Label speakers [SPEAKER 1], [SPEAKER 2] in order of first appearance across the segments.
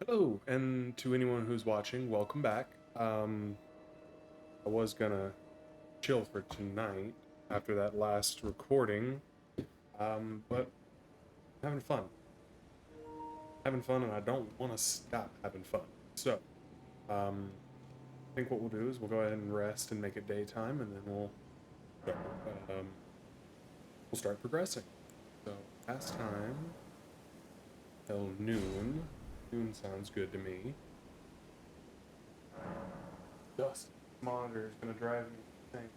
[SPEAKER 1] Hello, and to anyone who's watching, welcome back. I was gonna chill for tonight after that last recording, but having fun. Having fun, and I don't want to stop having fun. So, I think what we'll do is we'll go ahead and rest and make it daytime, and then start, um, we'll start progressing. So, past time till noon. Noon sounds good to me. Dust monitor is gonna drive me insane.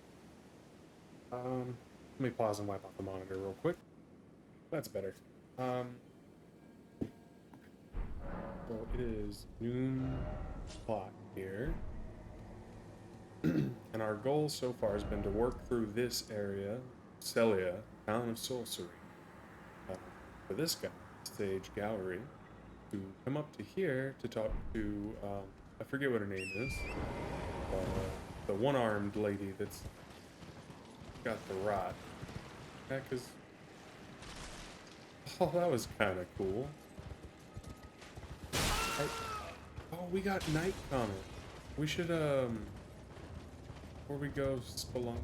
[SPEAKER 1] Let me pause and wipe off the monitor real quick. That's better. Um, so it is noon o'clock here, and our goal so far has been to work through this area, Celia, Town of Sorcery, uh, for this guy, Stage Gallery, to come up to here to talk to, I forget what her name is, uh, the one-armed lady that's got the rot. Yeah, because, oh, that was kind of cool. Oh, we got night coming. We should, before we go spelunk,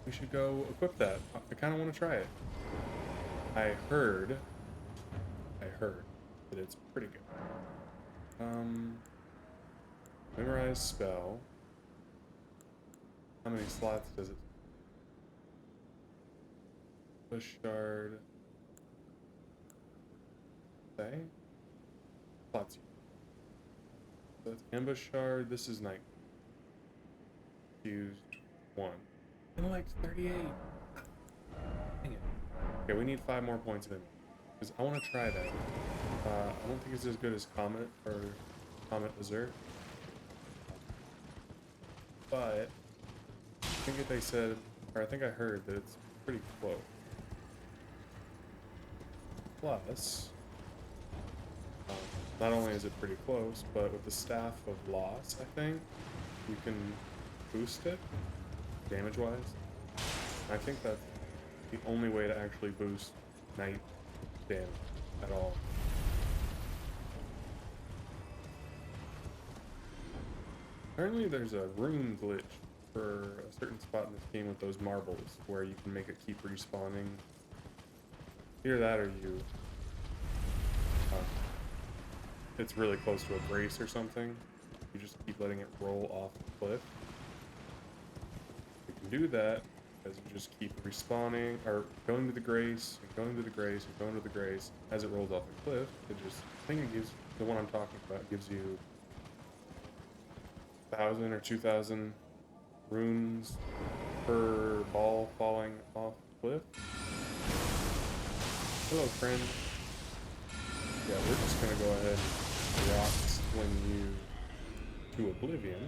[SPEAKER 1] we should go equip that. I kind of want to try it. I heard that it's pretty good. Memorize spell. How many slots does it? Push shard. Say? Slots. So that's ambush shard. This is night. Used 1. And like 38. Dang it. Okay, we need 5 more points of it. Because I want to try that. I don't think it's as good as Comet or Comet Azure. But I think that they said, or I think I heard that it's pretty close. Plus, not only is it pretty close, but with the Staff of Loss, I think, you can boost it, damage-wise. I think that's the only way to actually boost night damage at all. Apparently there's a rune glitch for a certain spot in this game with those marbles, where you can make it keep respawning. Either that or it's really close to a brace or something. You just keep letting it roll off the cliff. You can do that as you just keep respawning, or going to the grace, and going to the grace, and going to the grace. As it rolls off the cliff, it just, I think it gives, the one I'm talking about gives you 1,000 or 2,000 runes per ball falling off the cliff. Hello, friend. Yeah, we're just gonna go ahead and rock swing you to oblivion,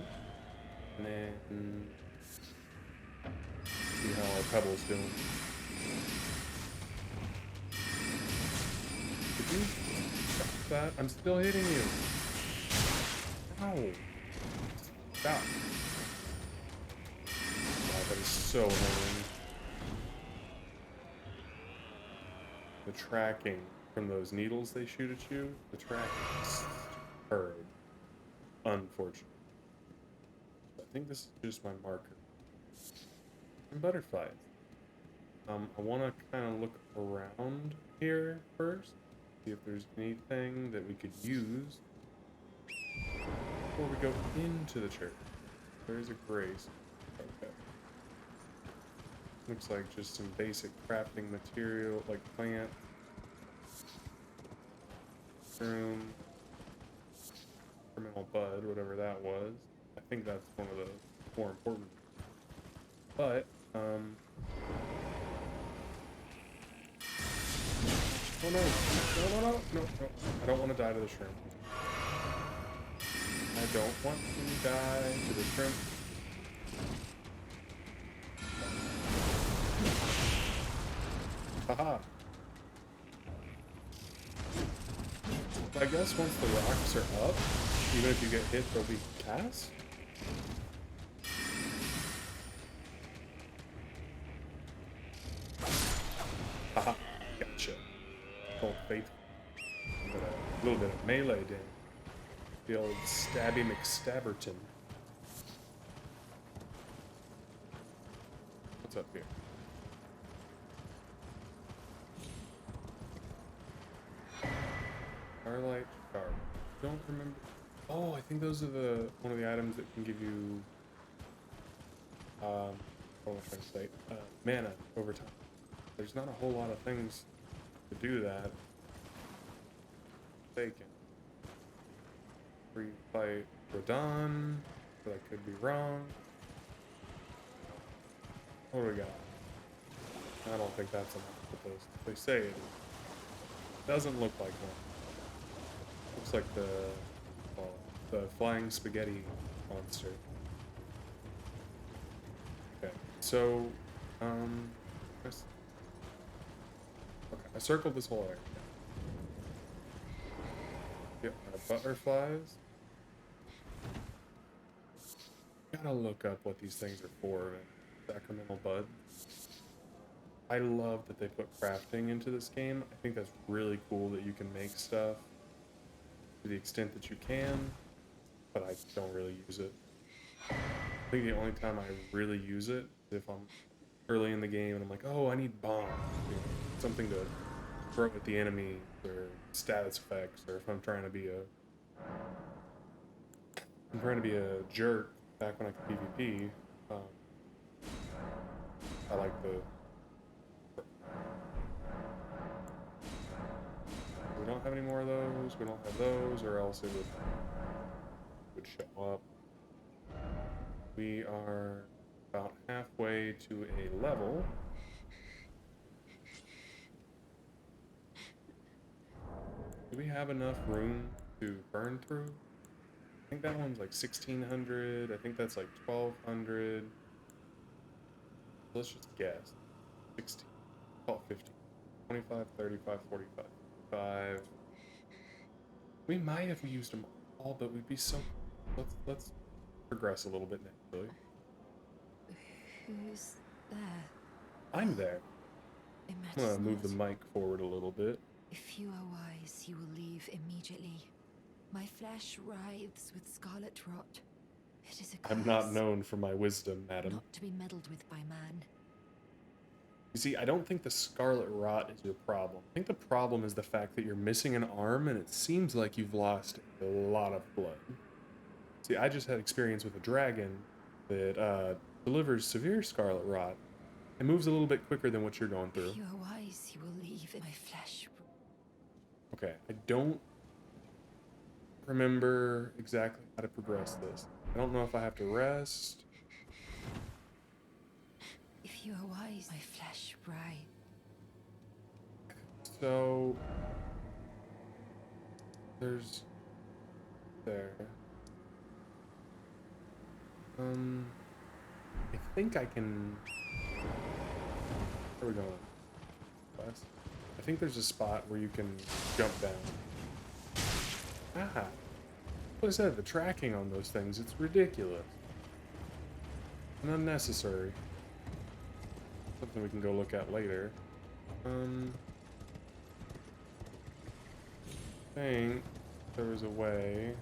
[SPEAKER 1] and then see how our pebble's doing. Did you stop that? I'm still hitting you. Ow. Stop. Wow, that is so annoying. The tracking from those needles they shoot at you, the tracking is superb. Unfortunately. I think this is just my marker. And butterflies. I want to kind of look around here first, see if there's anything that we could use before we go into the church. There's a grace. Okay. Looks like just some basic crafting material, like plant, room, terminal bud, whatever that was. I think that's one of the more important. But, oh no, no. I don't want to die to the shrimp. I don't want to die to the shrimp. Haha. I guess once the rocks are up, even if you get hit, they'll be cast? Haha, gotcha. Called faithful. But a little bit of melee damage. The old Stabby McStabberton. What's up here? Starlight Shard. Don't remember. Oh, I think those are one of the items that can give you what am I trying to say? Mana over time. There's not a whole lot of things to do that. They can free fight Rodon, but I could be wrong. What do we got? I don't think that's enough, but they say it doesn't look like one. Looks like the flying spaghetti monster. Okay, so I circled this whole area. Get our butterflies. Gotta look up what these things are for. Sacramental bud. I love that they put crafting into this game. I think that's really cool that you can make stuff to the extent that you can, but I don't really use it. I think the only time I really use it is if I'm early in the game and I'm like, oh, I need bomb, something to throw at the enemy, or status effects, or if I'm trying to be a jerk back when I could PvP. I like the. We don't have any more of those. We don't have those, or else it would show up. We are about halfway to a level. Do we have enough room to burn through? I think that one's like 1600. I think that's like 1200. Let's just guess. 16, 12, 15, 25, 35, 45, 5. We might have used them all, but we'd be so. Let's progress a little bit naturally.
[SPEAKER 2] Who's there?
[SPEAKER 1] I'm there.
[SPEAKER 2] It
[SPEAKER 1] I'm
[SPEAKER 2] matters
[SPEAKER 1] gonna move
[SPEAKER 2] not.
[SPEAKER 1] the mic forward a little bit.
[SPEAKER 2] If you are wise, you will leave immediately. My flesh writhes with scarlet rot. It is a curse.
[SPEAKER 1] I'm not known for my wisdom, madam.
[SPEAKER 2] Not to be meddled with by man.
[SPEAKER 1] You see, I don't think the scarlet rot is your problem. I think the problem is the fact that you're missing an arm, and it seems like you've lost a lot of blood. See, I just had experience with a dragon that delivers severe scarlet rot. It moves a little bit quicker than what you're going through.
[SPEAKER 2] If you are wise, you will leave my flesh.
[SPEAKER 1] Okay, I don't remember exactly how to progress this. I don't know if I have to rest.
[SPEAKER 2] If you are wise, my flesh writhes.
[SPEAKER 1] So there's there. I think I can. Where are we going? West. I think there's a spot where you can jump down. Ah, what is that? The tracking on those things, it's ridiculous and unnecessary. Something we can go look at later. I think there was a way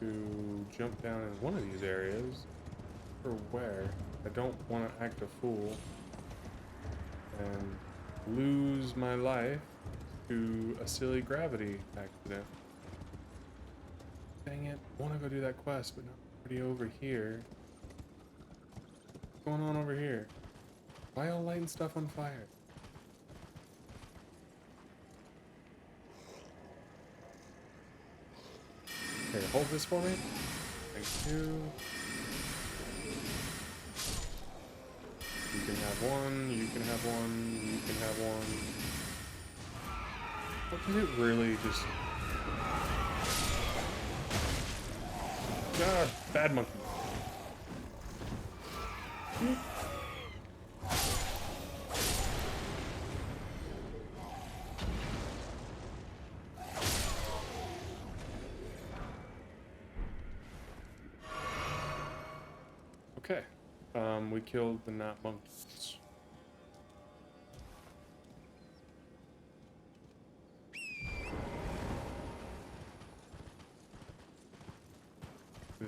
[SPEAKER 1] to jump down in one of these areas. Or where? I don't want to act a fool and lose my life to a silly gravity accident. Dang it, I want to go do that quest, but not already over here. What's going on over here? Why y'all lighting stuff on fire? Okay, hold this for me. Thank you. You can have one, you can have one, you can have one. What did it really just... God, bad monkey. Okay, we killed the not monkeys.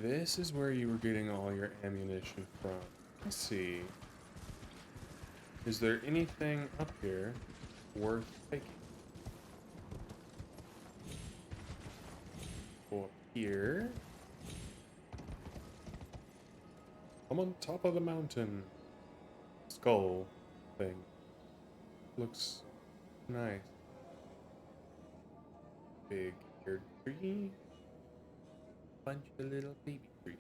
[SPEAKER 1] this is where you were getting all your ammunition from. Let's see. Is there anything up here worth taking? Or here. I'm on top of the mountain. Skull thing. Looks nice. Big eared tree. Bunch of little baby trees.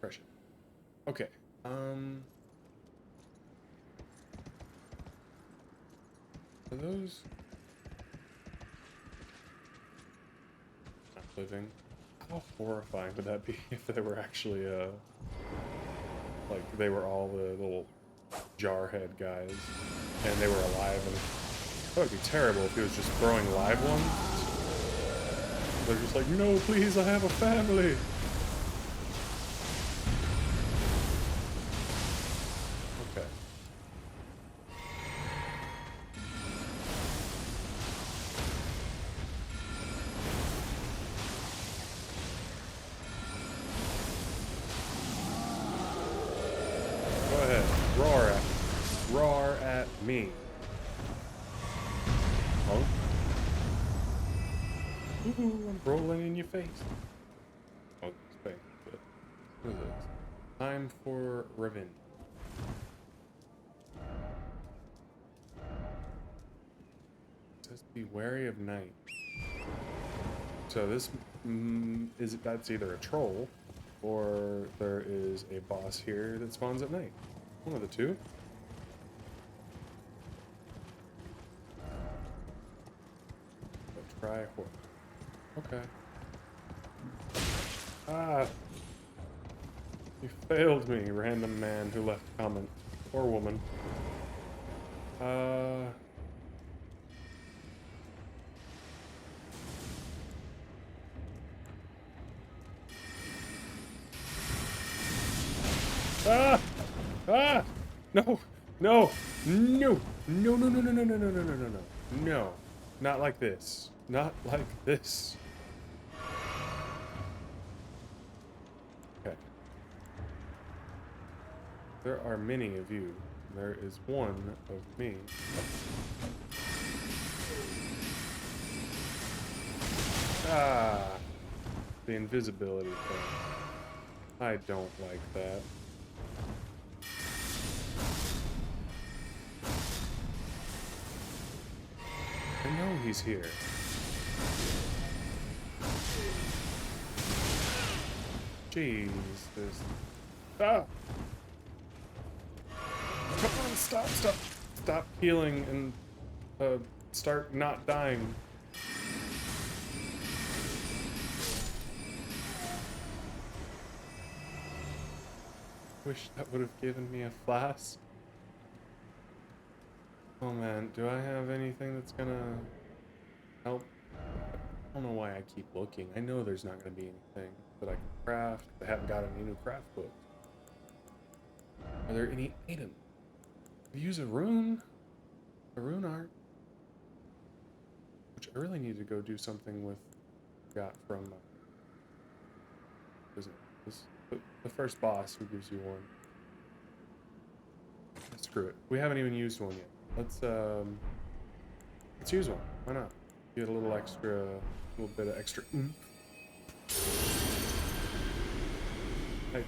[SPEAKER 1] Precious. Okay. Are those not living? How horrifying would that be if they were actually like they were all the little jarhead guys and they were alive? And that would be terrible if he was just throwing live ones. They're just like, no, please, I have a family. Okay. Go ahead. Roar at me. Oh. Ooh, I'm rolling in your face. Oh, space. But what is this? Time for revenge. It says be wary of night. So this that's either a troll or there is a boss here that spawns at night. One of the two. But try horse. Okay. Ah! You failed me, random man who left a comment. Or woman. Ah! Ah! No! No! No! No, no, no, no, no, no, no, no, no, no, no. No. Not like this. Not like this. Okay. There are many of you. There is one of me. Ah! The invisibility thing. I don't like that. I know he's here. Jesus. Ah! Come on, stop healing and start not dying. Wish that would have given me a flask. Oh man, do I have anything that's gonna help? I don't know why I keep looking. I know there's not gonna be anything that I can craft. I haven't got any new craft books. Are there any items? Use a rune art, which I really need to go do something with. Got from the first boss who gives you one. Screw it. We haven't even used one yet. Let's use one. Why not? Get a little bit of extra. I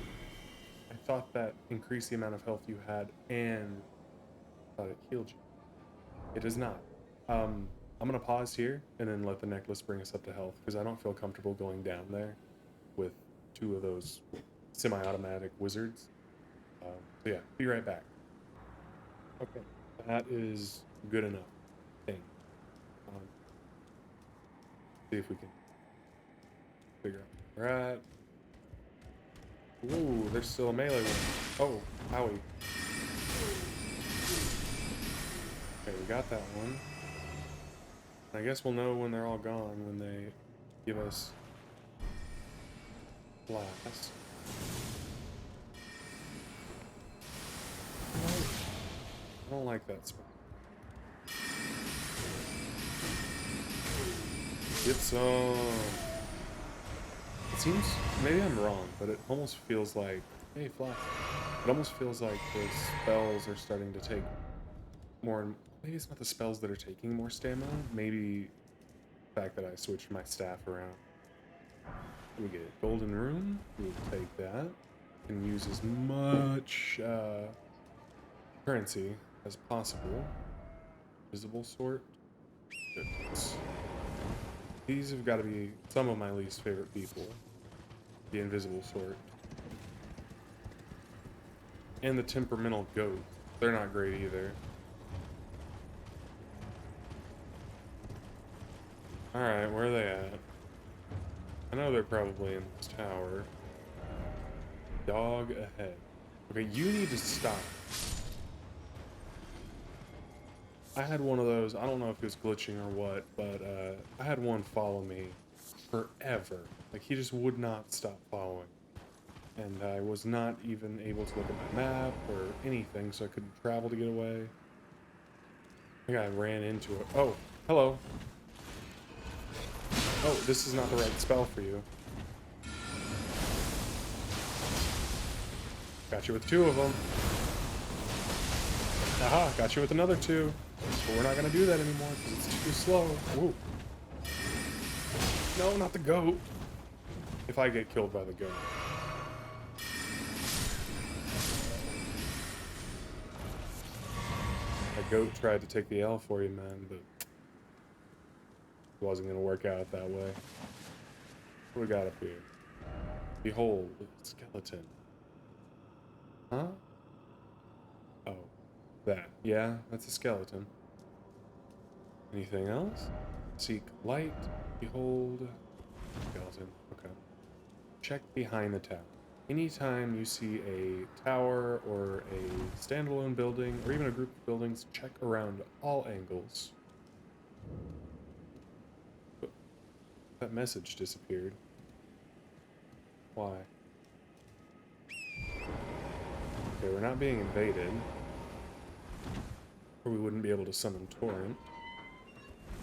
[SPEAKER 1] thought that increased the amount of health you had and thought it healed you. It does not. I'm gonna pause here and then let the necklace bring us up to health because I don't feel comfortable going down there with two of those semi-automatic wizards. So yeah, be right back. Okay, that is good enough. Thing. See if we can figure out where we're at. Ooh, there's still a melee one. Oh, owie. Okay, we got that one. I guess we'll know when they're all gone when they give us blast. I don't like that spot. Get some. It seems, maybe I'm wrong, but it almost feels like, hey, fly. It almost feels like the spells are starting to take more, maybe it's not the spells that are taking more stamina, maybe the fact that I switched my staff around. We get a golden rune, we'll take that. Can use as much currency as possible. Visible sort. Goodness. These have got to be some of my least favorite people. The invisible sort. And the temperamental goat. They're not great either. Alright, where are they at? I know they're probably in this tower. Dog ahead. Okay, you need to stop. I had one of those, I don't know if it was glitching or what, but I had one follow me forever. Like, he just would not stop following. And I was not even able to look at my map or anything, so I couldn't travel to get away. I think I ran into it. Oh, hello. Oh, this is not the right spell for you. Got you with two of them. Aha, got you with another two. But we're not gonna do that anymore because it's too slow. Whoa. No, not the goat. If I get killed by the goat. That goat tried to take the L for you, man, but it wasn't gonna work out that way. What we got up here? Behold, skeleton. Huh? Oh, that. Yeah, that's a skeleton. Anything else? Seek light. Behold. Skeleton. Okay. Check behind the tower. Anytime you see a tower or a standalone building or even a group of buildings, check around all angles. But that message disappeared. Why? Okay, we're not being invaded. Or we wouldn't be able to summon Torrent.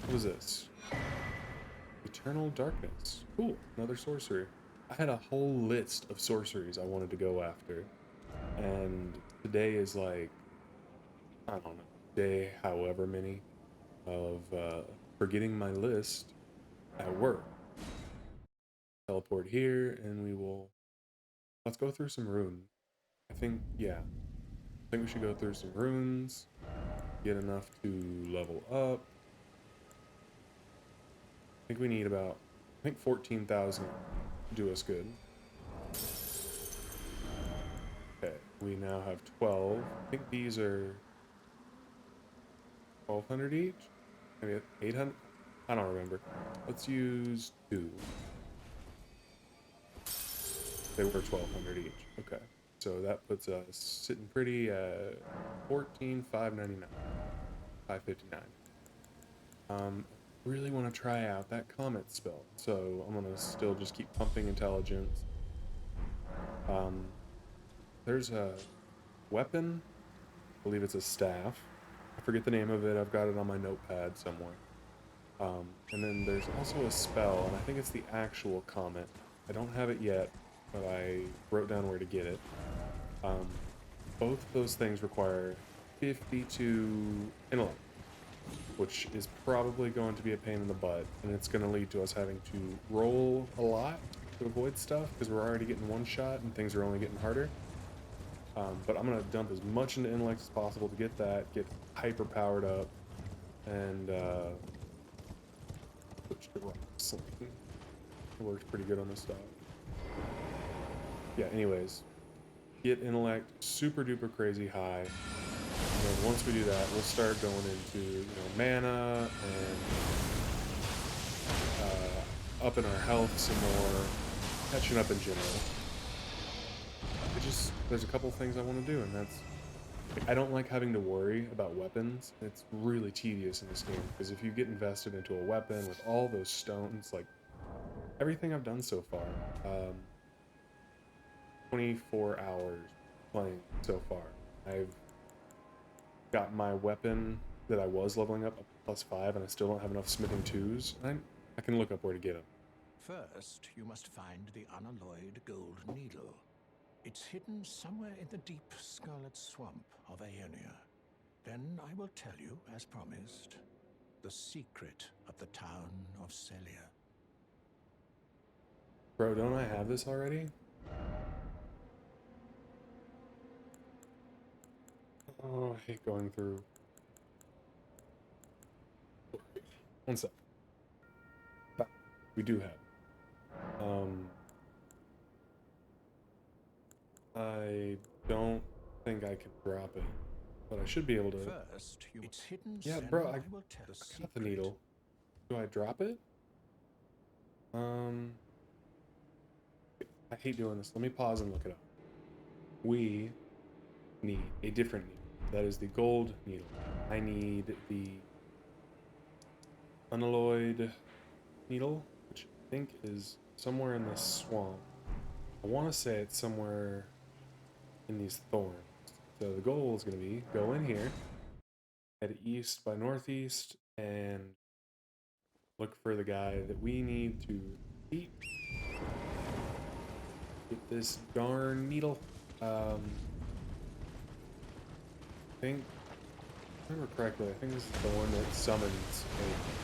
[SPEAKER 1] What is this? Eternal Darkness. Cool, another sorcery. I had a whole list of sorceries I wanted to go after. And today is like, I don't know, day however many of forgetting my list at work. Teleport here and we will, let's go through some runes. I think, yeah, I think we should go through some runes, get enough to level up. I think we need about, I think 14,000 do us good. Okay, we now have 12. I think these are 1,200 each? Maybe 800? I don't remember. Let's use 2. They were 1,200 each. Okay, so that puts us sitting pretty at 14,599. 559. Really want to try out that comet spell, so I'm gonna still just keep pumping intelligence. There's a weapon, I believe it's a staff. I forget the name of it, I've got it on my notepad somewhere. And then there's also a spell, and I think it's the actual comet. I don't have it yet, but I wrote down where to get it. Both those things require 52 intellect, which is probably going to be a pain in the butt, and it's going to lead to us having to roll a lot to avoid stuff, because we're already getting one shot and things are only getting harder. But I'm going to dump as much into intellect as possible to get that, get hyper powered up, and switch to rock sling. It works pretty good on this stuff. Yeah, anyways, get intellect super duper crazy high. And then once we do that, we'll start going into, mana and upping our health some more, catching up in general. There's a couple things I want to do, and that's, I don't like having to worry about weapons. It's really tedious in this game, because if you get invested into a weapon with all those stones, like, everything I've done so far, 24 hours playing so far, I've got my weapon that I was leveling up +5, and I still don't have enough smithing 2s. I can look up where to get them.
[SPEAKER 3] First, you must find the unalloyed gold needle. It's hidden somewhere in the deep scarlet swamp of Aeonia. Then I will tell you, as promised, the secret of the town of Celia.
[SPEAKER 1] Bro, don't I have this already? Oh, I hate going through. One sec. We do have. I don't think I can drop it, but I should be able to.
[SPEAKER 3] First, it's hidden.
[SPEAKER 1] Yeah, bro, I
[SPEAKER 3] will tell
[SPEAKER 1] got the needle. Do I drop it? I hate doing this. Let me pause and look it up. We need a different needle. That is the gold needle. I need the unalloyed needle, which I think is somewhere in this swamp. I want to say it's somewhere in these thorns. So the goal is going to be go in here, head east by northeast, and look for the guy that we need to beat. Get this darn needle. I think, if I remember correctly, I think this is the one that summons a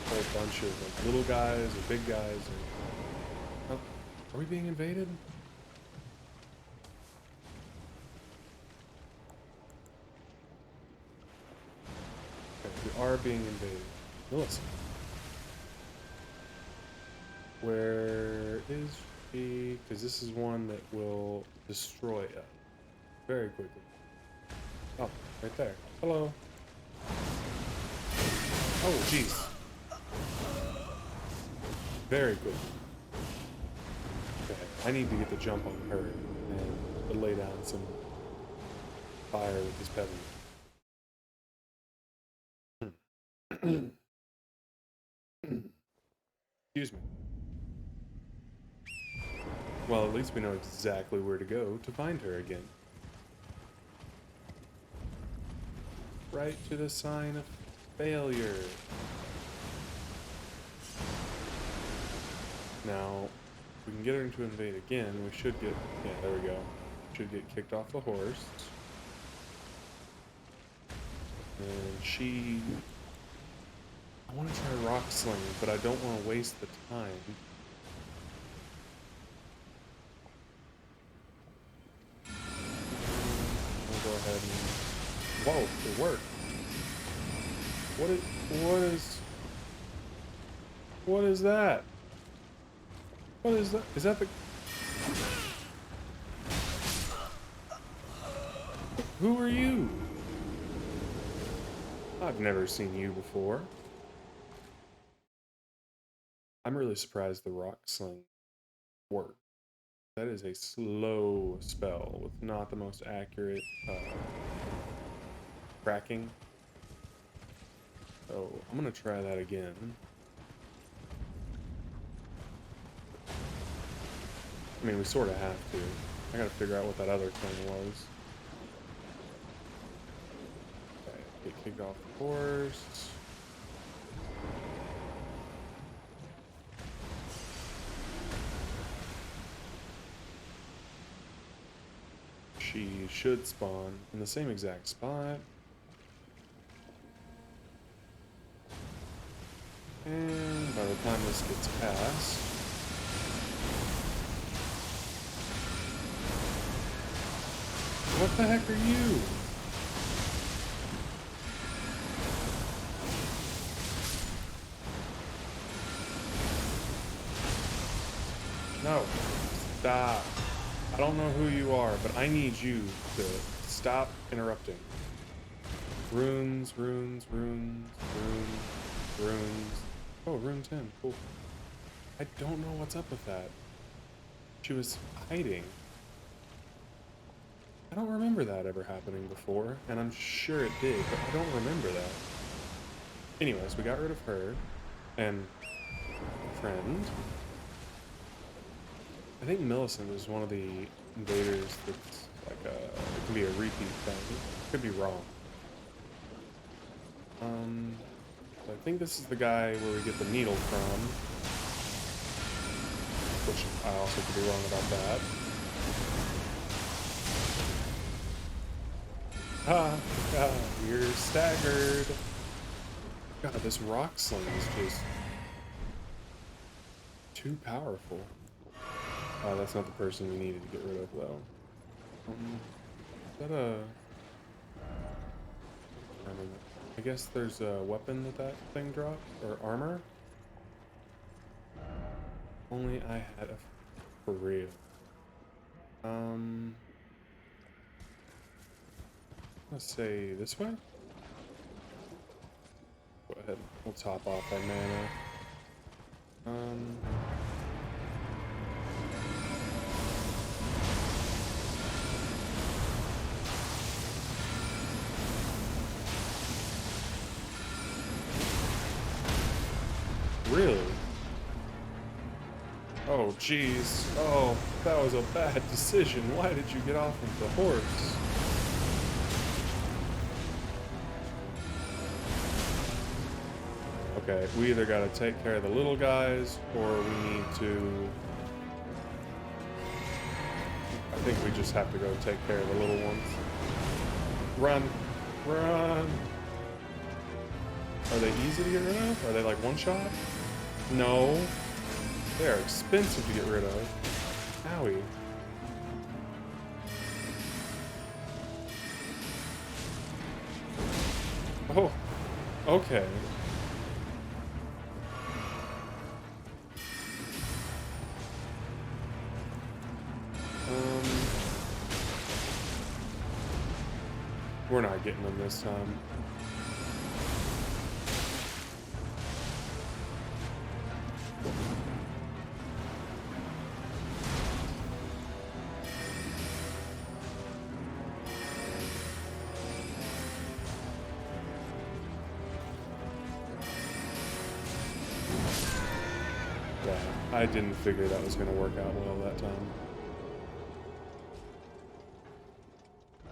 [SPEAKER 1] whole bunch of like little guys or big guys. Or, oh, are we being invaded? Okay, we are being invaded. Millicent. Where is she? Because this is one that will destroy us very quickly. Oh, right there. Hello. Oh, jeez. Very quickly. Okay, I need to get the jump on her and lay down some fire with this pebble. Excuse me. Well, at least we know exactly where to go to find her again. Right to the sign of failure. Now, if we can get her to invade again, we should get... Yeah, there we go. Should get kicked off the horse. And she... I want to try rock sling, but I don't want to waste the time. We'll go ahead and... Whoa, it worked. What is that? What is that? Is that the... Who are you? I've never seen you before. I'm really surprised the rock sling worked. That is a slow spell with not the most accurate tracking. So I'm gonna try that again. I mean, we sort of have to. I gotta figure out what that other thing was. Okay, get kicked off the horse. She should spawn in the same exact spot. And by the time this gets past... What the heck are you? No. Stop. I don't know who you are, but I need you to stop interrupting. Runes, runes, runes, runes, runes. Oh, rune 10. Cool. I don't know what's up with that. She was hiding. I don't remember that ever happening before, and I'm sure it did, but I don't remember that. Anyways, we got rid of her, and friend. I think Millicent is one of the invaders that's like it can be a repeat thing. Could be wrong. So I think this is the guy where we get the needle from. which I also could be wrong about that. You're staggered. God, this rock sling is just too powerful. That's not the person we needed to get rid of, though. Is that a... I guess there's a weapon that thing drops, or armor. Only I had a for real. Let's say this way. Go ahead. We'll top off our mana. Really? Oh, jeez. Oh, that was a bad decision. Why did you get off of the horse? Okay, we either gotta take care of the little guys, or we need to... I think we just have to go take care of the little ones. Run! Run! Are they easy to get rid of? Are they like one shot? No. They are expensive to get rid of. Owie. Oh, okay. We're not getting them this time. Yeah, I didn't figure that was going to work out well that time.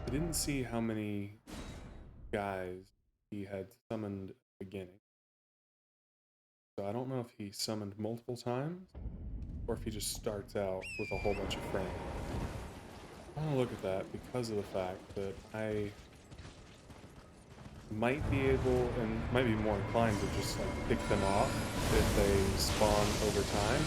[SPEAKER 1] I didn't see how many guys he had summoned at the beginning. So I don't know if he summoned multiple times, or if he just starts out with a whole bunch of friends. I want to look at that because of the fact that I might be able, and might be more inclined to just like pick them off if they spawn over time.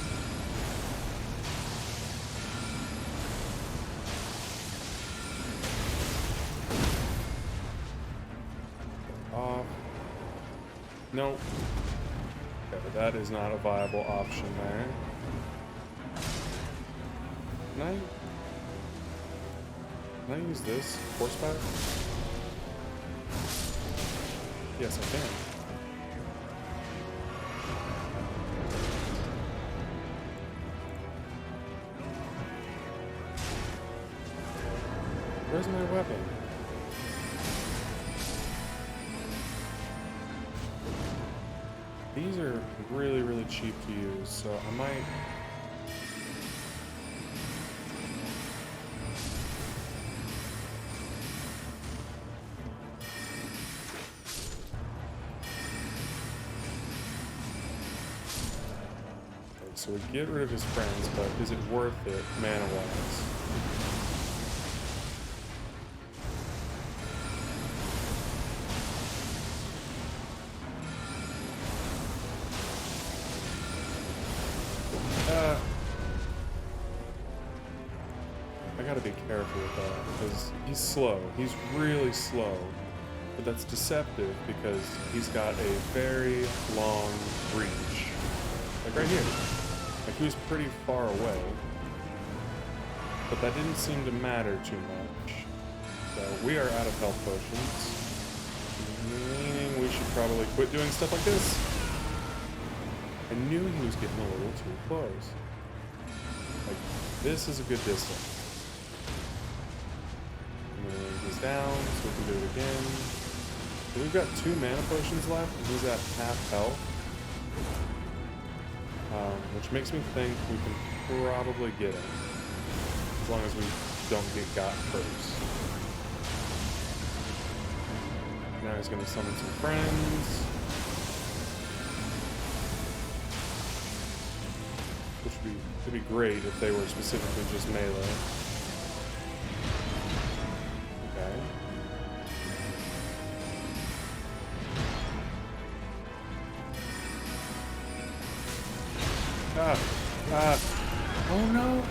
[SPEAKER 1] Off. Nope. Okay, that is not a viable option there. Can I use this horseback? Yes, I can. Where's my weapon? These are really, really cheap to use, so I might... So we get rid of his friends, but is it worth it mana-wise? I gotta be careful with that, because he's slow. He's really slow. But that's deceptive, because he's got a very long reach. Like right here. Like, he was pretty far away, but that didn't seem to matter too much. So we are out of health potions, meaning we should probably quit doing stuff like this. I knew he was getting a little too close. Like, this is a good distance. And he's down, so we can do it again. So we've got 2 mana potions left, and he's at half health. Which makes me think we can probably get him, as long as we don't get got first. Now he's going to summon some friends, which It'd be great if they were specifically just melee. Okay. Oh no!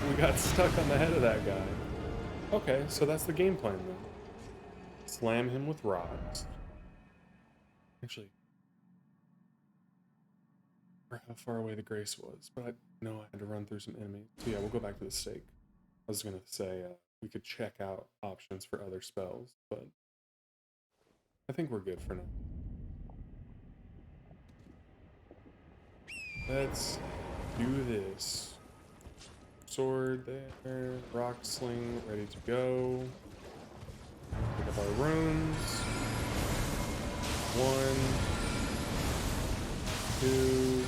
[SPEAKER 1] We got stuck on the head of that guy. Okay, so that's the game plan then. Slam him with rocks. Actually, or how far away the grace was, but I know I had to run through some enemies. So yeah, we'll go back to the stake. I was gonna say we could check out options for other spells, but I think we're good for now. Let's do this. Sword there, rock sling ready to go. Pick up our runes. 1, 2,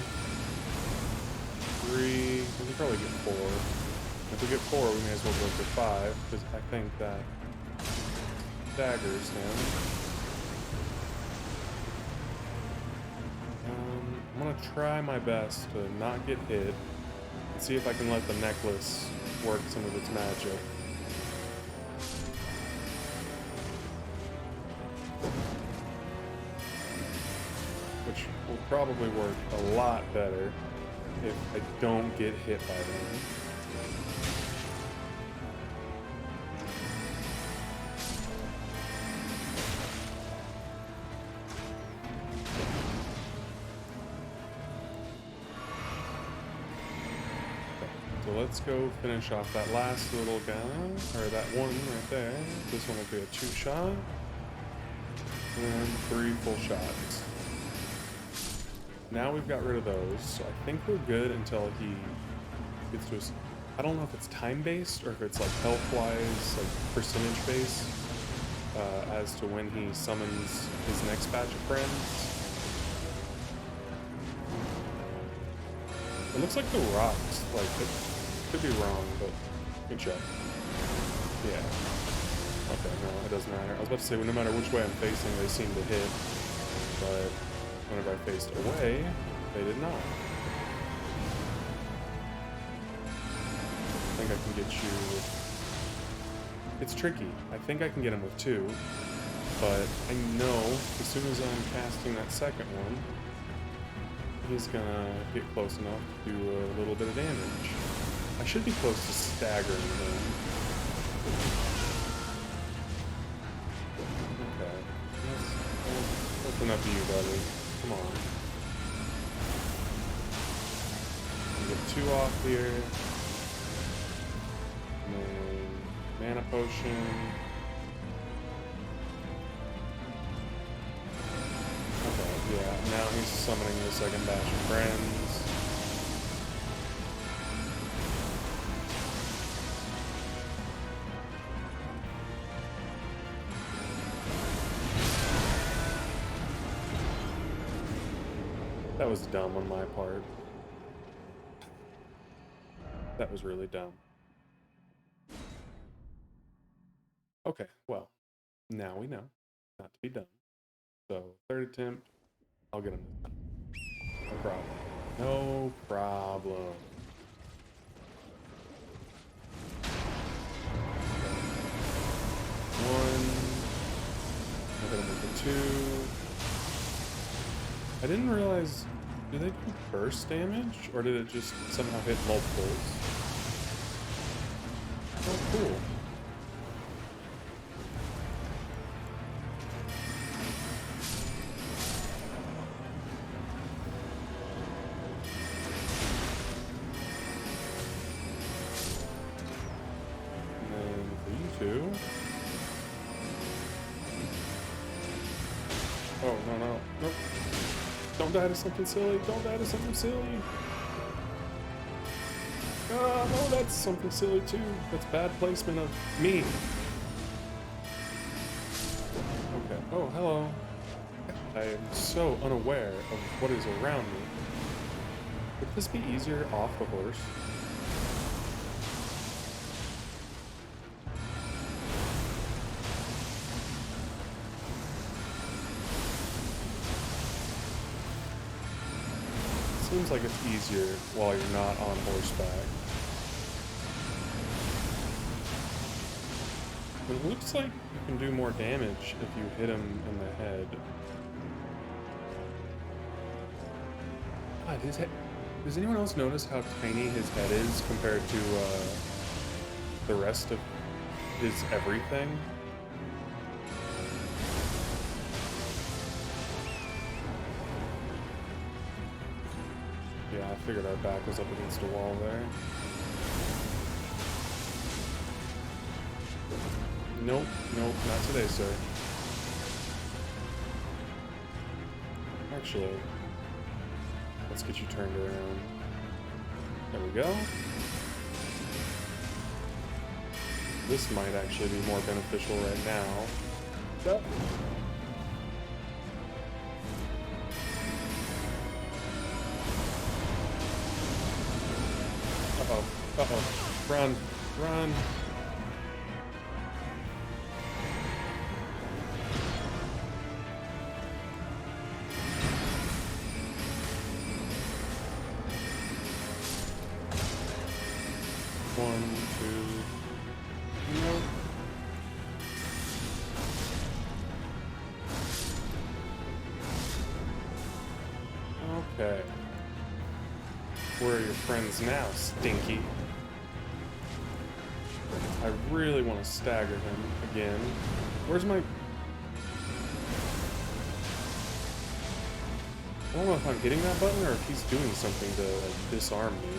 [SPEAKER 1] 3. We can probably get 4. If we get 4, we may as well go for 5, because I think that daggers him. I'm gonna try my best to not get hit and see if I can let the necklace work some of its magic. Which will probably work a lot better if I don't get hit by them. So let's go finish off that last little guy, or that one right there. This one will be a 2-shot, and 3 full shots. Now we've got rid of those, so I think we're good until he gets to us. I don't know if it's time-based or if it's like health-wise, like percentage-based, as to when he summons his next batch of friends. It looks like the rocks, like, it could be wrong, but good check. Yeah. Okay, no, it doesn't matter. I was about to say, well, no matter which way I'm facing, they seem to hit, but whenever I faced away, they did not. I think I can get you with... It's tricky. I think I can get him with 2, but I know as soon as I'm casting that second one, he's gonna get close enough to do a little bit of damage. I should be close to staggering him. Okay. That's enough of you, buddy. Come on. Get 2 off here. And then mana potion. Okay, yeah, now he's summoning the second batch of friends. That was dumb on my part. That was really dumb. Okay, well, now we know not to be dumb. So, 3rd attempt, I'll get him this time. No problem. No problem. One. I'll hit him with the 2. I didn't realize, do they do burst damage, or did it just somehow hit multiples? Oh, cool. And then for you 2. Oh, no. Nope. Don't die to something silly. Don't die to something silly. Oh, no, that's something silly too. That's bad placement of me. Okay. Oh, hello. I am so unaware of what is around me. Would this be easier off the horse? Seems seems like it's easier while you're not on horseback. It looks like you can do more damage if you hit him in the head. God, his head. Does anyone else notice how tiny his head is compared to the rest of his everything? Yeah, I figured our back was up against a wall there. Nope, nope, not today, sir. Actually, let's get you turned around. There we go. This might actually be more beneficial right now. Yep. Uh-oh. Uh-oh. Run. Run. One, two. Nope. Okay. Where are your friends now, Stinky? I really want to stagger him again. Where's my... I don't know if I'm hitting that button or if he's doing something to like, disarm me.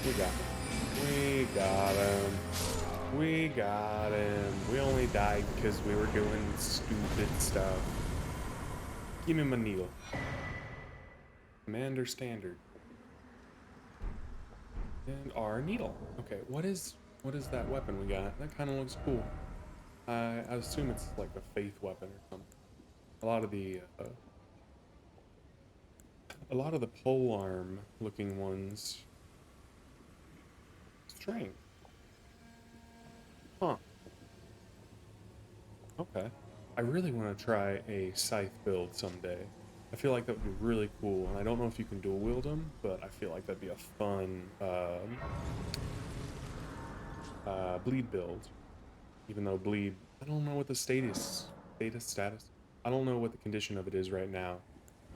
[SPEAKER 1] We got him. We got him. We got him. We only died because we were doing stupid stuff. Give me my needle. Commander standard. And our needle. Okay, what is that weapon we got? That kind of looks cool. I assume it's like a faith weapon or something. A lot of the polearm looking ones. Strength. Huh. Okay. I really want to try a scythe build someday. I feel like that would be really cool, and I don't know if you can dual wield them, but I feel like that'd be a fun bleed build. Even though bleed, I don't know what the status. I don't know what the condition of it is right now,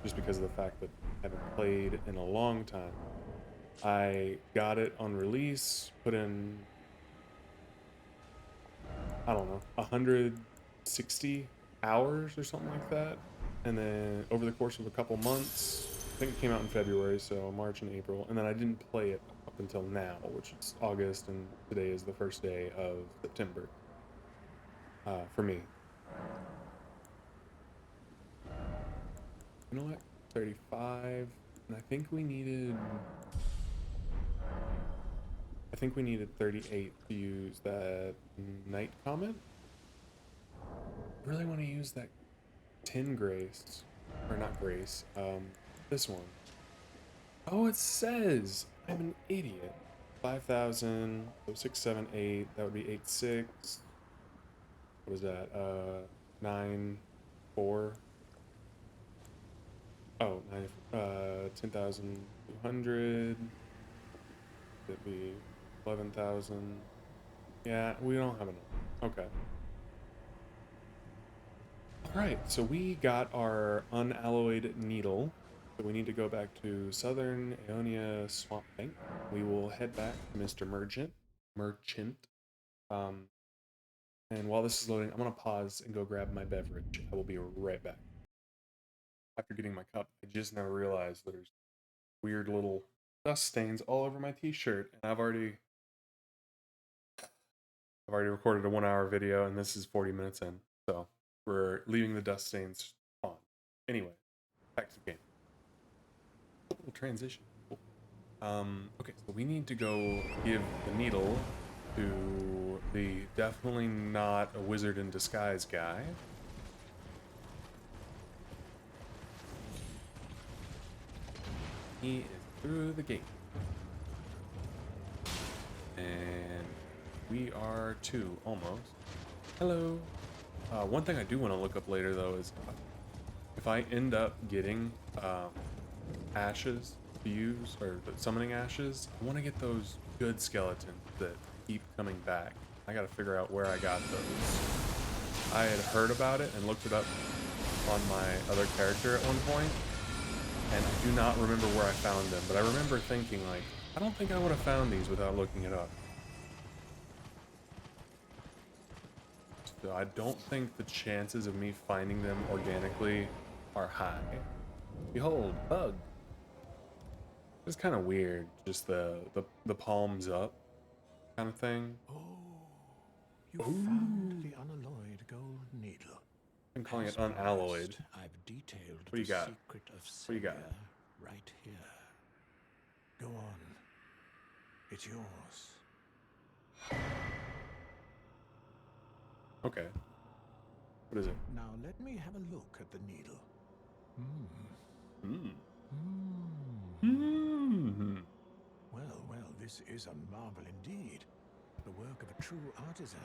[SPEAKER 1] just because of the fact that I haven't played in a long time. I got it on release, put in, I don't know, 160 hours or something like that. And then over the course of a couple months, I think it came out in February, so March and April. And then I didn't play it up until now, which is August, and today is the first day of September for me. You know what? 35. And I think we needed 38 to use that Night Comment. I really want to use that 10 Grace. Or not Grace. This one. Oh, it says! I'm an idiot. 5,000. So 6, 7, 8. That would be 8, 6. What is that? 9, 4. Oh, 10,200. That'd be 11,000. Yeah, we don't have enough. Okay. Alright, so we got our unalloyed needle. So we need to go back to Southern Aeonia Swamp Bank. We will head back to Mr. Merchant. And while this is loading, I'm going to pause and go grab my beverage. I will be right back. After getting my cup, I just now realized there's weird little dust stains all over my t-shirt, and I've already recorded a 1-hour video, and this is 40 minutes in, so we're leaving the dust stains on. Anyway, back to the game. Little transition. Cool. Okay, so we need to go give the needle to the definitely not a wizard in disguise guy. he is through the gate. And we are two, almost. Hello. One thing I do want to look up later, though, is if I end up getting ashes to use, or the summoning ashes, I want to get those good skeletons that keep coming back. I got to figure out where I got those. I had heard about it and looked it up on my other character at one point, and I do not remember where I found them, but I remember thinking, like, I don't think I would have found these without looking it up. So I don't think the chances of me finding them organically are high. Behold, bug. It's kind of weird, just the palms up kind of thing.
[SPEAKER 3] Oh, you found the unalloyed gold needle.
[SPEAKER 1] I'm calling it
[SPEAKER 3] As
[SPEAKER 1] unalloyed.
[SPEAKER 3] promised, I've detailed
[SPEAKER 1] What do you
[SPEAKER 3] the
[SPEAKER 1] got?
[SPEAKER 3] secret of
[SPEAKER 1] What do you got?
[SPEAKER 3] Celia right here. Go on. It's yours.
[SPEAKER 1] Okay. What is it?
[SPEAKER 3] Now let me have a look at the needle.
[SPEAKER 1] Hmm.
[SPEAKER 3] Hmm.
[SPEAKER 1] Hmm.
[SPEAKER 3] Well, this is a marvel indeed. The work of a true artisan,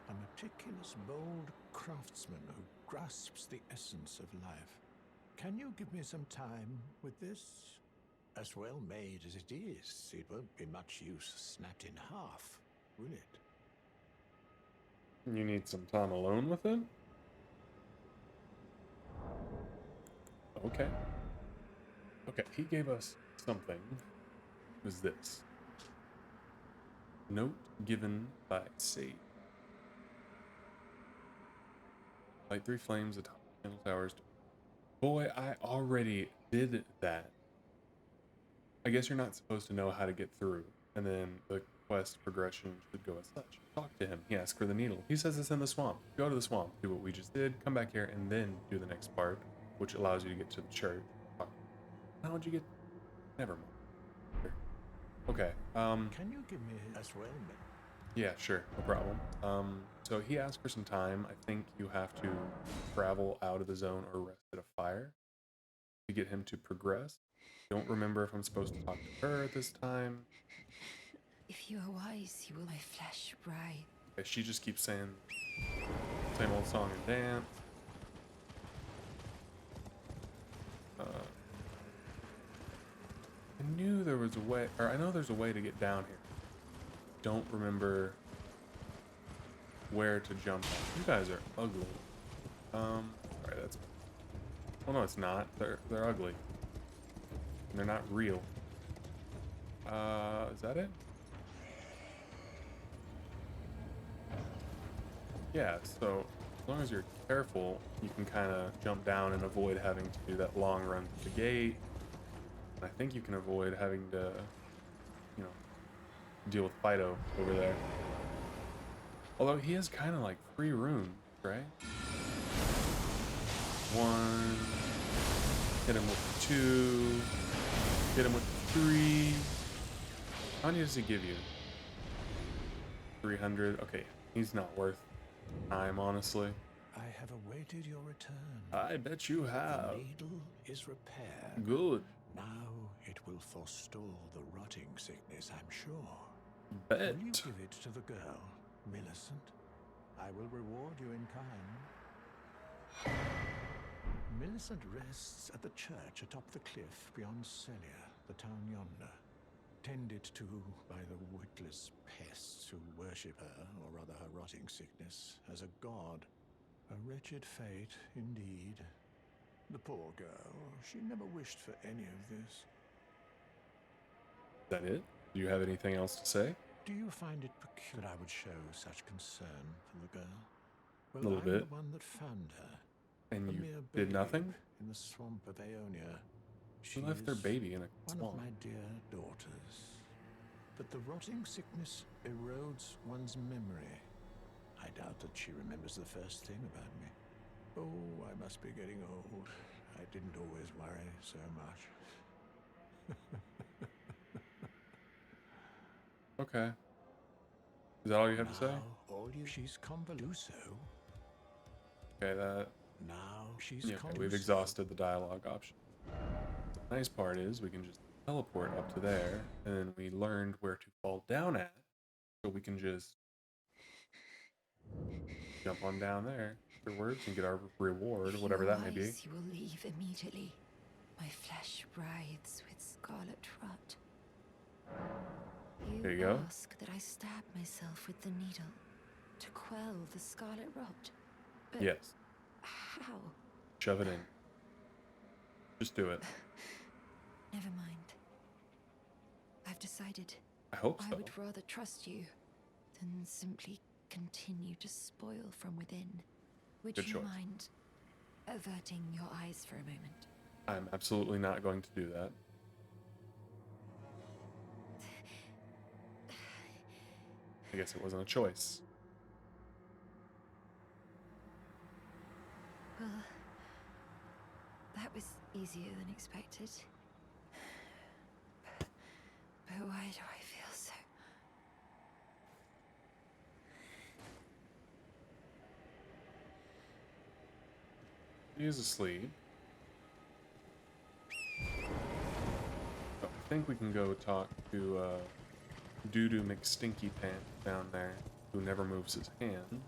[SPEAKER 3] a meticulous, bold craftsman who grasps the essence of life. Can you give me some time with this? As well made as it is, it won't be much use snapped in half, will it?
[SPEAKER 1] You need some time alone with it? Okay. Okay, he gave us something. It was this. Note given by Sage. Light 3 flames atop candle towers. Boy, I already did that. I guess you're not supposed to know how to get through, and then the quest progression should go as such. Talk to him. He asks for the needle. He says it's in the swamp. Go to the swamp, do what we just did, come back here, and then do the next part, which allows you to get to the church. How'd you get? Never mind. Okay.
[SPEAKER 3] Can you give me as well?
[SPEAKER 1] Yeah, sure, no problem. So he asked for some time. I think you have to travel out of the zone or rest at a fire to get him to progress. Don't remember if I'm supposed to talk to her at this time.
[SPEAKER 2] If you are wise, you will my flesh writhe.
[SPEAKER 1] Okay, she just keeps saying same old song and dance. I knew there was a way, or I know there's a way to get down here. Don't remember where to jump on. You guys are ugly. Alright, that's... Well, no, it's not. They're ugly. And they're not real. Is that it? Yeah, so as long as you're careful, you can kind of jump down and avoid having to do that long run to the gate. And I think you can avoid having to, you know, deal with Fido over there. Although he is kind of like free runes, right? 1, hit him with 2, hit him with 3. How many does he give you? 300. Okay, he's not worth time, honestly.
[SPEAKER 3] I have awaited your return.
[SPEAKER 1] I bet you have.
[SPEAKER 3] The needle is repaired.
[SPEAKER 1] Good.
[SPEAKER 3] Now it will forestall the rotting sickness, I'm sure.
[SPEAKER 1] Bet.
[SPEAKER 3] Will you give it to the girl, Millicent? I will reward you in kind. Millicent rests at the church atop the cliff beyond Celia, the town yonder, tended to by the witless pests who worship her, or rather her rotting sickness, as a god. A wretched fate, indeed. The poor girl, she never wished for any of this.
[SPEAKER 1] Is that it? Do you have anything else to say?
[SPEAKER 3] Do you find it peculiar I would show such concern for the girl? Well,
[SPEAKER 1] A little
[SPEAKER 3] I'm
[SPEAKER 1] bit.
[SPEAKER 3] the one that found her.
[SPEAKER 1] And
[SPEAKER 3] A
[SPEAKER 1] you
[SPEAKER 3] mere
[SPEAKER 1] did
[SPEAKER 3] babe
[SPEAKER 1] nothing?
[SPEAKER 3] in the swamp of Aeonia.
[SPEAKER 1] She left their
[SPEAKER 3] is
[SPEAKER 1] baby in a
[SPEAKER 3] one
[SPEAKER 1] swamp.
[SPEAKER 3] of my dear daughters. But the rotting sickness erodes one's memory. I doubt that she remembers the first thing about me. Oh, I must be getting old. I didn't always worry so much.
[SPEAKER 1] Okay. Is that all you have to say?
[SPEAKER 3] Now, she's convoluso.
[SPEAKER 1] Okay, that...
[SPEAKER 3] Now she's
[SPEAKER 1] Yeah, okay, we've
[SPEAKER 3] convoluso.
[SPEAKER 1] exhausted the dialogue option. The nice part is we can just teleport up to there, and then we learned where to fall down at, so we can just jump on down there afterwards and get our reward,
[SPEAKER 2] If you
[SPEAKER 1] whatever that may be.
[SPEAKER 2] rise, you will leave immediately. My flesh writhes with scarlet rot.
[SPEAKER 1] There you
[SPEAKER 2] You
[SPEAKER 1] go.
[SPEAKER 2] ask that I stab myself with the needle to quell the scarlet rot. But
[SPEAKER 1] Yes.
[SPEAKER 2] how?
[SPEAKER 1] Shove it in. Just do it.
[SPEAKER 2] Never mind. I've decided
[SPEAKER 1] I hope
[SPEAKER 2] I
[SPEAKER 1] so.
[SPEAKER 2] would rather trust you than simply continue to spoil from within. Would
[SPEAKER 1] Good
[SPEAKER 2] you
[SPEAKER 1] choice.
[SPEAKER 2] mind averting your eyes for a moment?
[SPEAKER 1] I'm absolutely not going to do that. I guess it wasn't a choice.
[SPEAKER 2] Well, that was easier than expected. But why do I feel so...
[SPEAKER 1] He is asleep. So I think we can go talk to Doo-Doo McStinky Pants down there, who never moves his hand.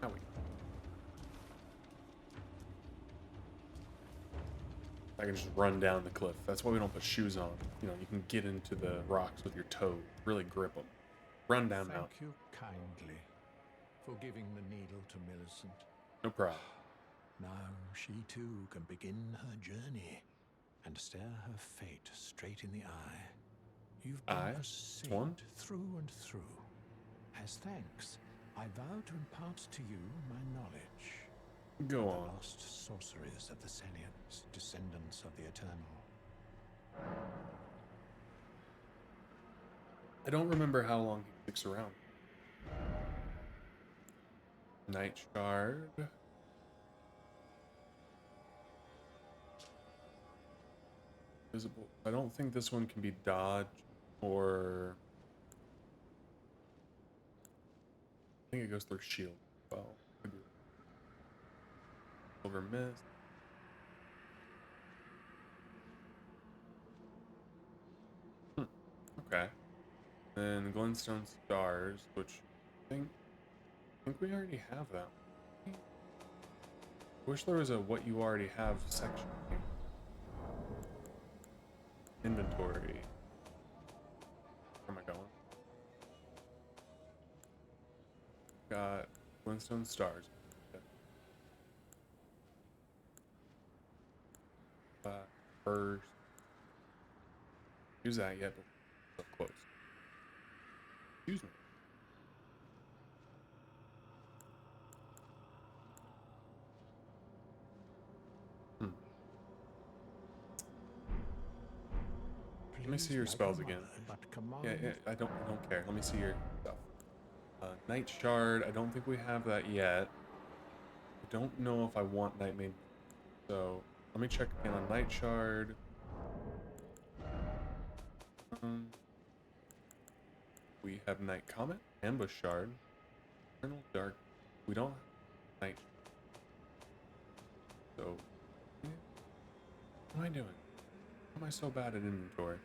[SPEAKER 1] Now we. I can just run down the cliff. That's why we don't put shoes on. You know, you can get into the rocks with your toes, really grip them. Run down now.
[SPEAKER 3] Thank you kindly for giving the needle to Millicent.
[SPEAKER 1] No problem.
[SPEAKER 3] Now she too can begin her journey and stare her fate straight in the eye. You've been
[SPEAKER 1] Eye?
[SPEAKER 3] a
[SPEAKER 1] Just one?
[SPEAKER 3] saint through and through. As thanks, I vow to impart to you my knowledge.
[SPEAKER 1] Go
[SPEAKER 3] The
[SPEAKER 1] on.
[SPEAKER 3] lost sorceries of the Salients, descendants of the Eternal.
[SPEAKER 1] I don't remember how long he sticks around. Night Shard. Visible. I don't think this one can be dodged or... I think it goes through shield. Well, could be. Silver Mist. Okay. Then Glintstone Stars, which I think we already have that. Wish there was a what you already have section. Inventory. Where am I going? Got Glintstone Stars. Okay. First. Use that yet, but so close. Excuse me. Let me see your
[SPEAKER 3] Please, like a
[SPEAKER 1] spells again.
[SPEAKER 3] mother, but command...
[SPEAKER 1] Yeah, I don't care. Let me see your stuff. Night Shard. I don't think we have that yet. I don't know if I want Night Maid. So let me check again on Night Shard. We have Night Comet, Ambush Shard, Eternal Dark. We don't have Night. So, yeah. What am I doing? Why am I so bad at inventory?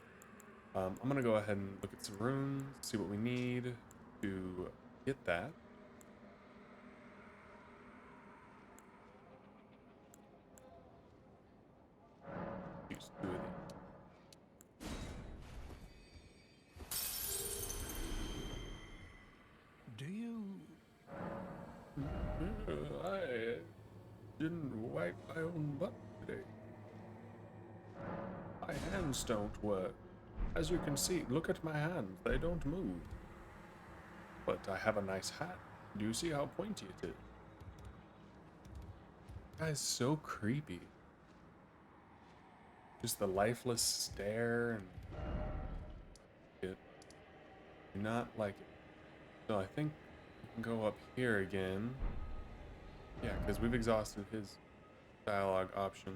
[SPEAKER 1] I'm gonna go ahead and look at some runes, see what we need to get that. Use 2 of these.
[SPEAKER 3] Do you...
[SPEAKER 1] I didn't wipe my own butt today. My hands don't work. As you can see, look at my hands. They don't move. But I have a nice hat. Do you see how pointy it is? That guy's so creepy. Just the lifeless stare and it. Do not like it. So I think we can go up here again. Yeah, because we've exhausted his dialogue option.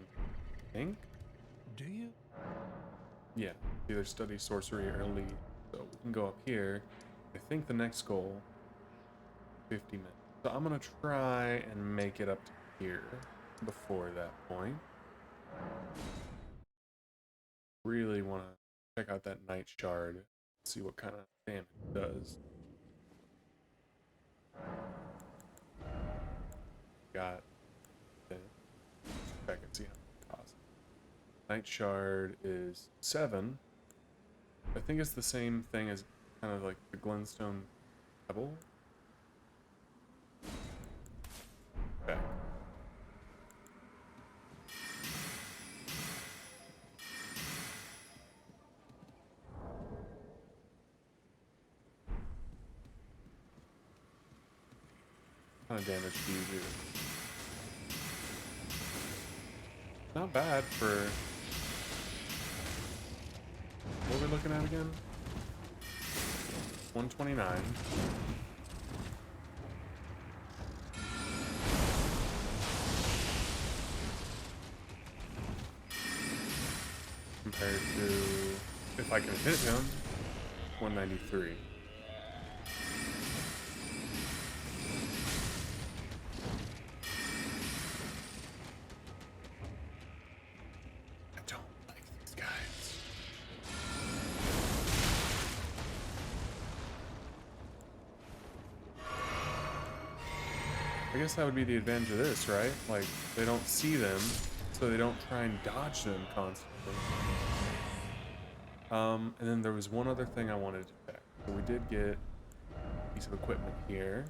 [SPEAKER 1] think.
[SPEAKER 3] Do you?
[SPEAKER 1] Yeah, either study sorcery or lead. So we can go up here. I think the next goal, 50 minutes. So I'm gonna try and make it up to here before that point. Really want to check out that night shard, see what kind of damage it does. Got this. Check and see how much it costs. Night shard is 7. I think it's the same thing as kind of like the Glenstone Pebble. Okay. What kind of damage do you do? Not bad for... What are we looking at again? 129. Compared to, if I can hit him, 193. I don't like these guys. I guess that would be the advantage of this, right? Like, they don't see them, so they don't try and dodge them constantly. And then there was one other thing I wanted to check. So we did get a piece of equipment here.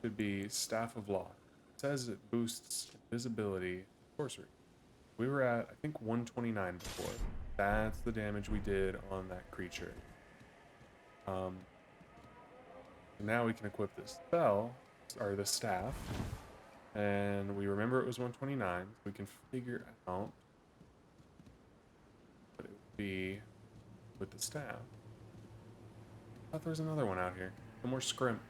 [SPEAKER 1] Should be Staff of Law. It says it boosts invisibility sorcery. We were at, I think, 129 before. That's the damage we did on that creature. Now we can equip this spell, or the staff, and we remember it was 129, so we can figure out what it would be with the staff. I thought there was another one out here. No more scrimp.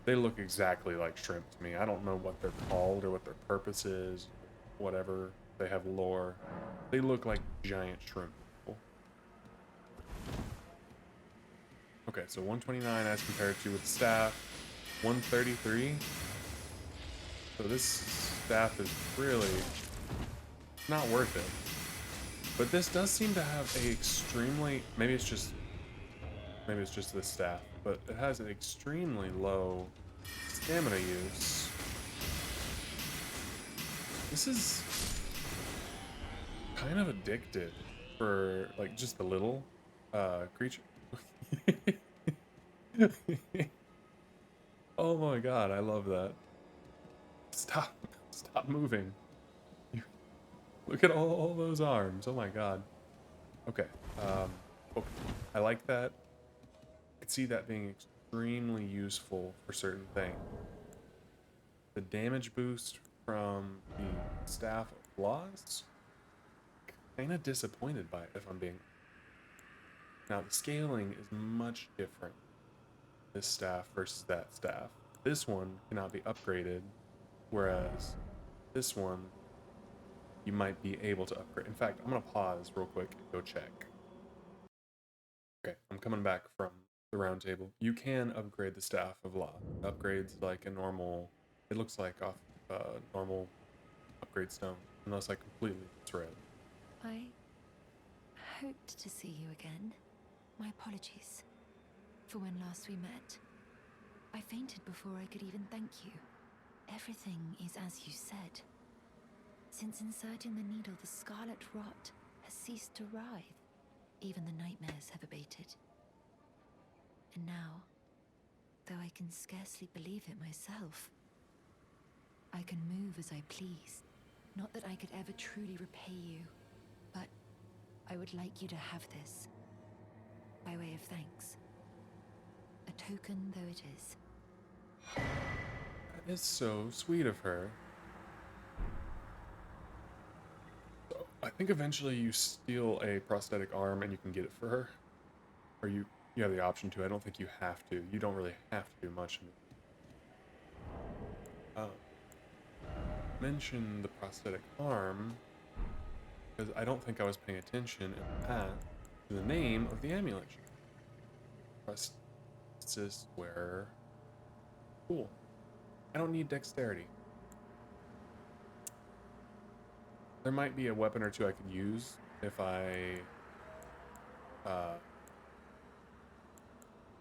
[SPEAKER 1] They look exactly like shrimp to me. I don't know what they're called or what their purpose is, whatever. They have lore. They look like giant shrimp people. Okay, so 129 as compared to with staff, 133. So this staff is really not worth it. But this does seem to have a extremely, maybe it's just this staff, but it has an extremely low stamina use. This is kind of addictive for like just the little creature. Oh my god, I love that. Stop moving. Look at all those arms. Oh my god. Okay. Okay. I like that. I could see that being extremely useful for certain things. The damage boost from the Staff of Laws, kind of disappointed by it, if I'm being. Now the scaling is much different. This staff versus that staff. This one cannot be upgraded, whereas this one you might be able to upgrade. In fact, I'm gonna pause real quick and go check. Okay, I'm coming back from the round table. You can upgrade the Staff of Law. Upgrades like a normal, it looks like off normal upgrade stone, unless I completely misread.
[SPEAKER 2] I hoped to see you again. My apologies for when last we met. I fainted before I could even thank you. Everything is as you said. Since inserting the needle, the scarlet rot has ceased to writhe. Even the nightmares have abated. And now, though I can scarcely believe it myself, I can move as I please. Not that I could ever truly repay you, but I would like you to have this, by way of thanks. A token though it is.
[SPEAKER 1] That is so sweet of her. So, I think eventually you steal a prosthetic arm and you can get it for her. Or you have the option to. I don't think you have to. You don't really have to do much. mention the prosthetic arm because I don't think I was paying attention in the past to the name of the amulet. Prosthesis wearer. Cool. I don't need dexterity. There might be a weapon or two I could use if I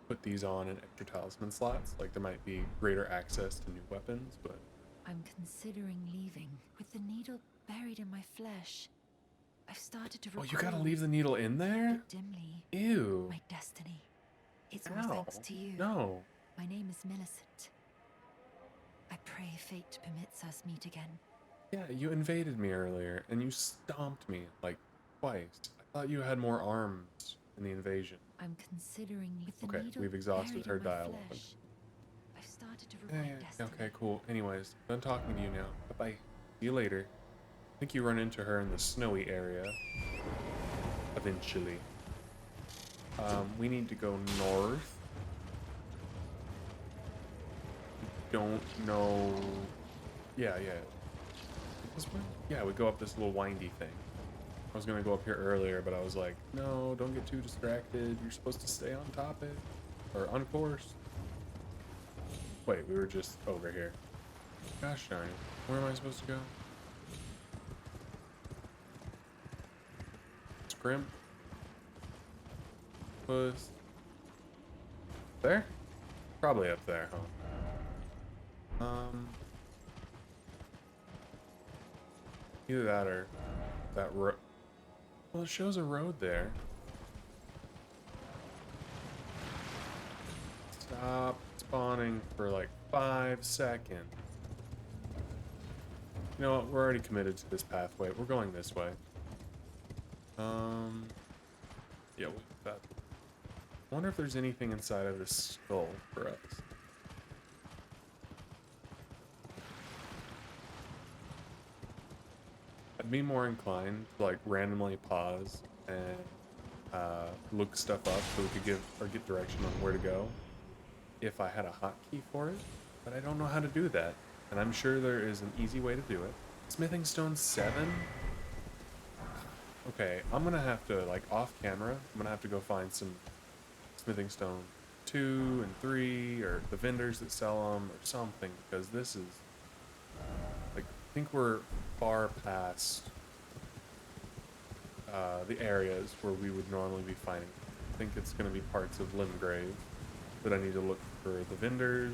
[SPEAKER 1] put these on in extra talisman slots. Like there might be greater access to new weapons, but
[SPEAKER 2] I'm considering leaving with the needle buried in my flesh. I've started to
[SPEAKER 1] oh,
[SPEAKER 2] recall
[SPEAKER 1] you gotta leave the needle in there?
[SPEAKER 2] dimly
[SPEAKER 1] Ew.
[SPEAKER 2] my destiny. It's all
[SPEAKER 1] Ow.
[SPEAKER 2] thanks to you.
[SPEAKER 1] No.
[SPEAKER 2] My name is Millicent. I pray fate permits us meet again.
[SPEAKER 1] Yeah, you invaded me earlier and you stomped me like twice. I thought you had more arms in the invasion.
[SPEAKER 2] I'm considering with the
[SPEAKER 1] Okay,
[SPEAKER 2] needle
[SPEAKER 1] we've exhausted
[SPEAKER 2] buried
[SPEAKER 1] her
[SPEAKER 2] in my
[SPEAKER 1] dialogue.
[SPEAKER 2] flesh. I've started to
[SPEAKER 1] Yeah,
[SPEAKER 2] regret destiny.
[SPEAKER 1] okay, cool. Anyways, done talking to you now. Bye-bye. See you later. I think you run into her in the snowy area. Eventually. We need to go north. Don't know... Yeah. This one? Yeah, we go up this little windy thing. I was gonna go up here earlier, but I was like, no, don't get too distracted. You're supposed to stay on topic. Or on course. Wait, we were just over here. Gosh darn it. Where am I supposed to go? Scrimp. Puss. There? Probably up there, huh? Either that or that road. Well, it shows a road there. Stop spawning for like 5 seconds. You know what? We're already committed to this pathway. We're going this way. Yeah, we'll do that. I wonder if there's anything inside of this skull for us. I'd be more inclined to like randomly pause and look stuff up so we could get direction on where to go if I had a hotkey for it, but I don't know how to do that, and I'm sure there is an easy way to do it. Smithing stone 7? Okay, I'm gonna have to, like, off camera, I'm gonna have to go find some smithing stone 2 and 3, or the vendors that sell them, or something, because this is, like, I think we're far past the areas where we would normally be finding. I think it's gonna be parts of Limgrave that I need to look for the vendors,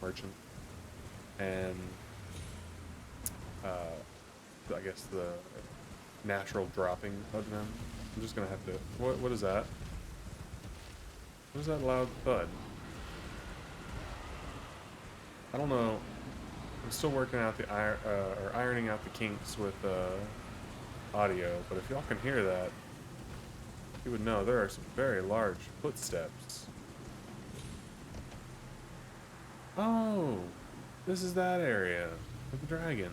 [SPEAKER 1] merchant, and I guess the natural dropping of them. I'm just gonna have to. What is that? What is that loud thud? I don't know. I'm still working out the or ironing out the kinks with audio, but if y'all can hear that, you would know there are some very large footsteps. Oh, this is that area with the dragon.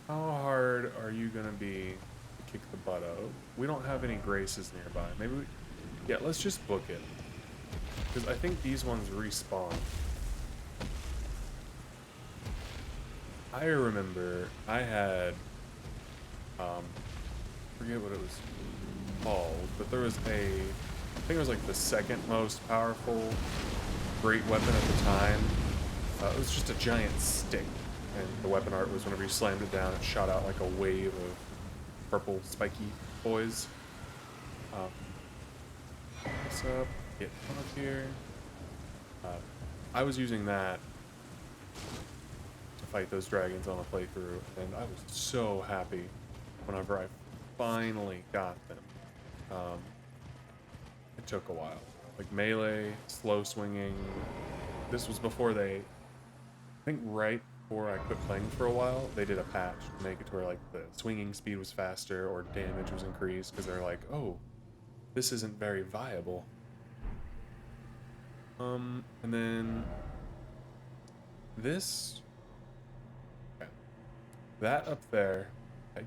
[SPEAKER 1] How hard are you gonna be to kick the butt of? We don't have any graces nearby. Maybe we... Yeah, let's just book it. Because I think these ones respawn. I remember I had... forget what it was called, but there was a... I think it was like the second most powerful great weapon at the time. It was just a giant stick. And the weapon art was whenever you slammed it down, it shot out like a wave of purple spiky boys. What's up? Get up here. I was using that to fight those dragons on a playthrough, and I was so happy whenever I finally got them. It took a while. Like melee, slow swinging. This was before they... I think right before I quit playing for a while, they did a patch to make it to where like the swinging speed was faster or damage was increased, because they're like, oh, this isn't very viable. And then this, yeah. That up there, I'm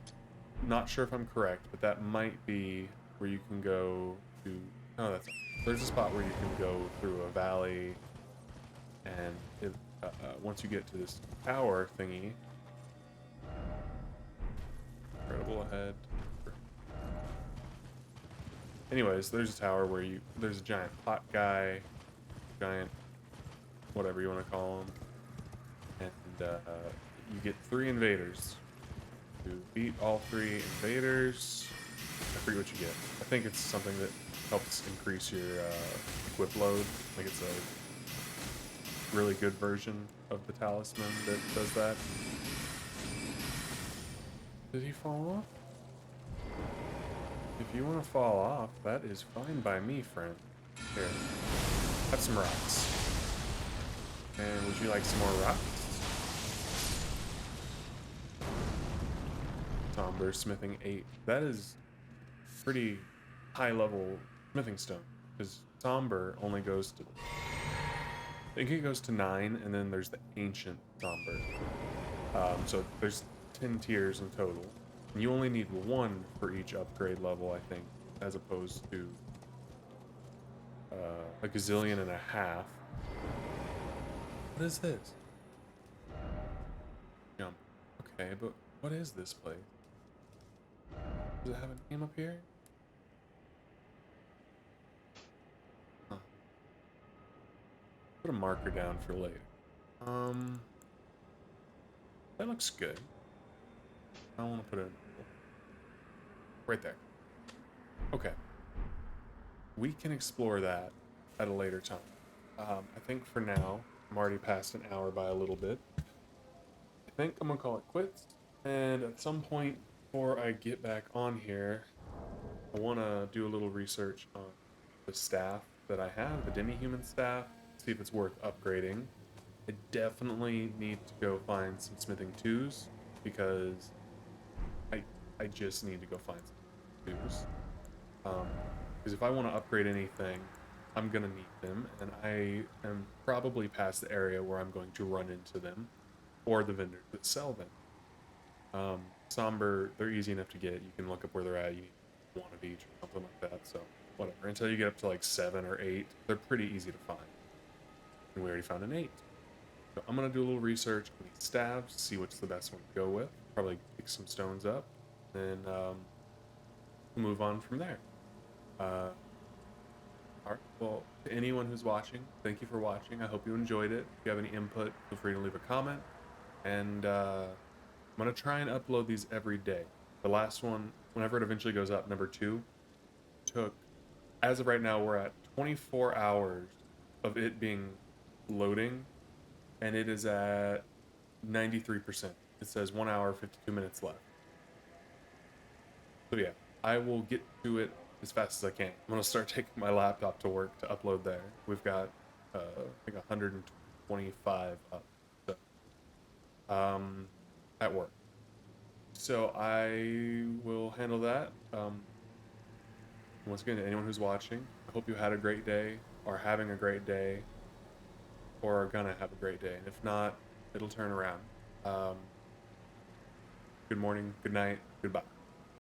[SPEAKER 1] not sure if I'm correct, but that might be where you can go to, no, there's a spot where you can go through a valley, and once you get to this tower thingy, incredible ahead. Anyways, there's a tower where there's a giant pot guy, giant whatever you want to call him, and you get 3 invaders. To beat all 3 invaders, I forget what you get. I think it's something that helps increase your equip load. Like it's a really good version of the talisman that does that. Did he fall off? If you want to fall off, that is fine by me, friend. Here, have some rocks. And would you like some more rocks? Somber smithing 8. That is pretty high level smithing stone. Because Somber only goes to, I think it goes to 9, and then there's the ancient Somber. So there's 10 tiers in total. And you only need 1 for each upgrade level, I think, as opposed to a gazillion and a half. What is this? Jump. Okay, but what is this place? Does it have a name up here? Huh. Put a marker down for later. That looks good. I don't want to put it right there. Okay. We can explore that at a later time. I think for now, I'm already past an hour by a little bit. I think I'm gonna call it quits. And at some point before I get back on here, I want to do a little research on the staff that I have, the demi-human staff, see if it's worth upgrading. I definitely need to go find some smithing 2s because I just need to go find some 2s. Because if I want to upgrade anything, I'm gonna need them, and I am probably past the area where I'm going to run into them, or the vendors that sell them. Somber, they're easy enough to get. You can look up where they're at. You need 1 of each or something like that. So whatever. Until you get up to like 7 or 8, they're pretty easy to find. And we already found an 8. So I'm gonna do a little research on these staves, see what's the best one to go with. Probably pick some stones up, then move on from there. Alright, well, to anyone who's watching, thank you for watching. I hope you enjoyed it. If you have any input, feel free to leave a comment. And I'm going to try and upload these every day. The last one, whenever it eventually goes up, number 2, took, as of right now, we're at 24 hours of it being loading, and it is at 93%. It says 1 hour, 52 minutes left. So yeah, I will get to it as fast as I can. I'm going to start taking my laptop to work to upload there. We've got, I think, 125 up. So, at work. So I will handle that. Once again, to anyone who's watching, I hope you had a great day, are having a great day, or are gonna have a great day. And if not, it'll turn around. Good morning, good night, goodbye.